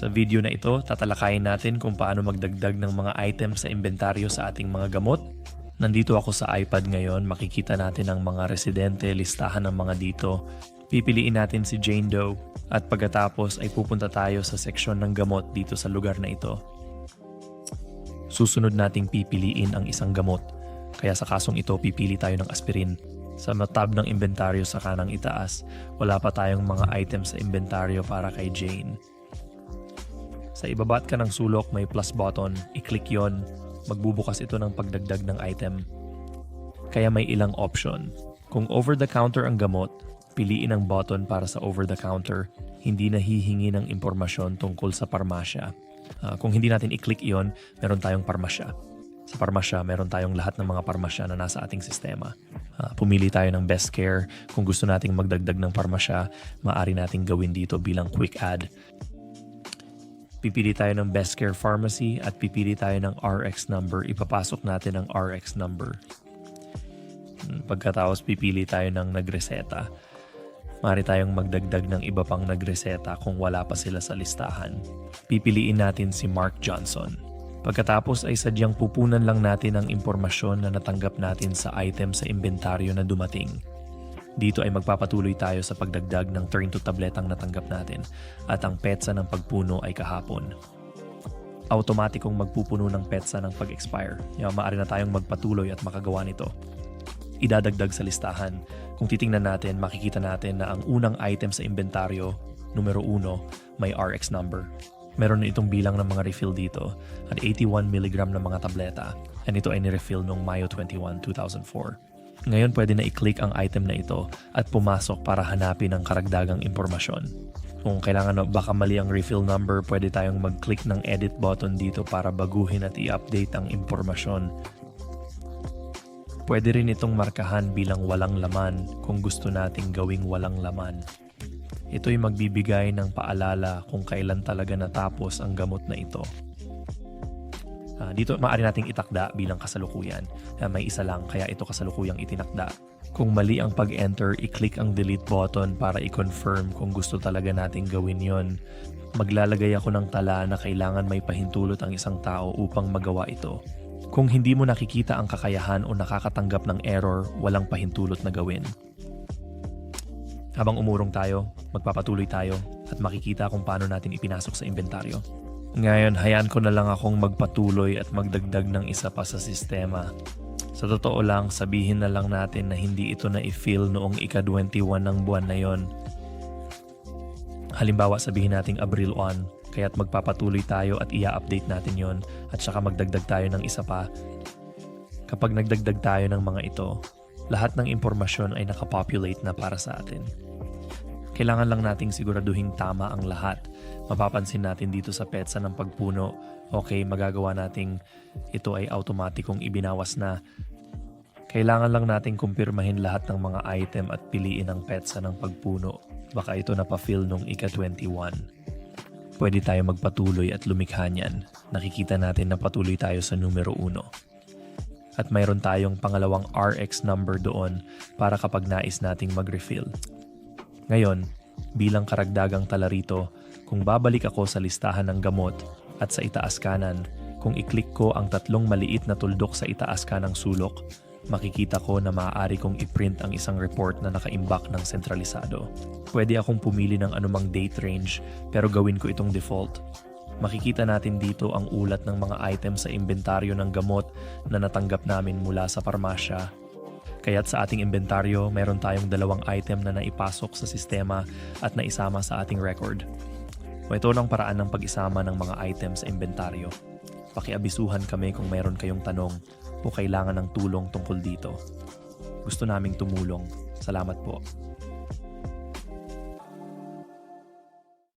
Sa video na ito, tatalakayin natin kung paano magdagdag ng mga items sa inventaryo sa ating mga gamot. Nandito ako sa iPad ngayon, makikita natin ang mga residente, listahan ng mga dito. Pipiliin natin si Jane Doe at pagkatapos ay pupunta tayo sa seksyon ng gamot dito sa lugar na ito. Susunod nating pipiliin ang isang gamot. Kaya sa kasong ito, pipili tayo ng aspirin. Sa tab ng inventaryo sa kanang itaas, wala pa tayong mga items sa inventaryo para kay Jane. Sa ibabat ka ng sulok, may plus button, i-click yon, magbubukas ito ng pagdagdag ng item. Kaya may ilang option. Kung over-the-counter ang gamot, piliin ang button para sa over-the-counter, hindi nahihingi ng impormasyon tungkol sa parmasya. Kung hindi natin i-click iyon, meron tayong parmasya. Sa parmasya, meron tayong lahat ng mga parmasya na nasa ating sistema. Pumili tayo ng best care. Kung gusto nating magdagdag ng parmasya, maaari nating gawin dito bilang quick add. Pipili tayo ng best care pharmacy at pipili tayo ng RX number. Ipapasok natin ang RX number. Pagkatapos pipili tayo ng nagreseta. Maaari tayong magdagdag ng iba pang nagreseta kung wala pa sila sa listahan. Pipiliin natin si Mark Johnson. Pagkatapos ay sadyang pupunan lang natin ang impormasyon na natanggap natin sa item sa inventaryo na dumating. Dito ay magpapatuloy tayo sa pagdagdag ng turn to tabletang natanggap natin at ang petsa ng pagpuno ay kahapon. Automatikong magpupuno ng petsa ng pag-expire. Maaari na tayong magpatuloy at makagawa nito. Idadagdag sa listahan. Kung titingnan natin, makikita natin na ang unang item sa inventaryo, numero 1, may RX number. Meron na itong bilang ng mga refill dito at 81 mg ng mga tableta. And ito ay ni-refill noong Mayo 21, 2004. Ngayon pwede na i-click ang item na ito at pumasok para hanapin ang karagdagang impormasyon. Kung kailangan baka mali ang refill number, pwede tayong mag-click ng edit button dito para baguhin at i-update ang impormasyon. Pwede rin itong markahan bilang walang laman kung gusto nating gawing walang laman. Ito'y magbibigay ng paalala kung kailan talaga natapos ang gamot na ito. Dito maaari nating itakda bilang kasalukuyan. May isa lang kaya ito kasalukuyang itinakda. Kung mali ang pag-enter, i-click ang delete button para i-confirm kung gusto talaga nating gawin yon. Maglalagay ako ng tala na kailangan may pahintulot ang isang tao upang magawa ito. Kung hindi mo nakikita ang kakayahan o nakakatanggap ng error, walang pahintulot na gawin. Habang umurong tayo, magpapatuloy tayo at makikita kung paano natin ipinasok sa inventaryo. Ngayon, hayaan ko na lang akong magpatuloy at magdagdag ng isa pa sa sistema. Sa totoo lang, sabihin na lang natin na hindi ito na i-fill noong ika-21 ng buwan na yon. Halimbawa, sabihin nating Abril 1, kaya't magpapatuloy tayo at i-update natin yon at saka magdagdag tayo ng isa pa. Kapag nagdagdag tayo ng mga ito, lahat ng impormasyon ay nakapopulate na para sa atin. Kailangan lang nating siguraduhin tama ang lahat. Mapapansin natin dito sa petsa ng pagpuno, okay, magagawa nating ito ay automatikong ibinawas na. Kailangan lang nating kumpirmahin lahat ng mga item at piliin ang petsa ng pagpuno. Baka ito napafill nung ika-21. Pwede tayo magpatuloy at lumikha niyan. Nakikita natin na patuloy tayo sa numero 1. At mayroon tayong pangalawang RX number doon para kapag nais nating mag-refill. Ngayon, bilang karagdagang tala rito, kung babalik ako sa listahan ng gamot at sa itaas kanan, kung i-click ko ang tatlong maliit na tuldok sa itaas kanang sulok, makikita ko na maaari kong i-print ang isang report na nakaimbak ng sentralisado. Pwede akong pumili ng anumang date range pero gawin ko itong default. Makikita natin dito ang ulat ng mga items sa inventaryo ng gamot na natanggap namin mula sa parmasya. Kaya't sa ating inventaryo, meron tayong 2 item na naipasok sa sistema at naisama sa ating record. Ito ang paraan ng pag-isama ng mga items sa inventaryo. Pakiabisuhan kami kung meron kayong tanong o kailangan ng tulong tungkol dito. Gusto naming tumulong. Salamat po.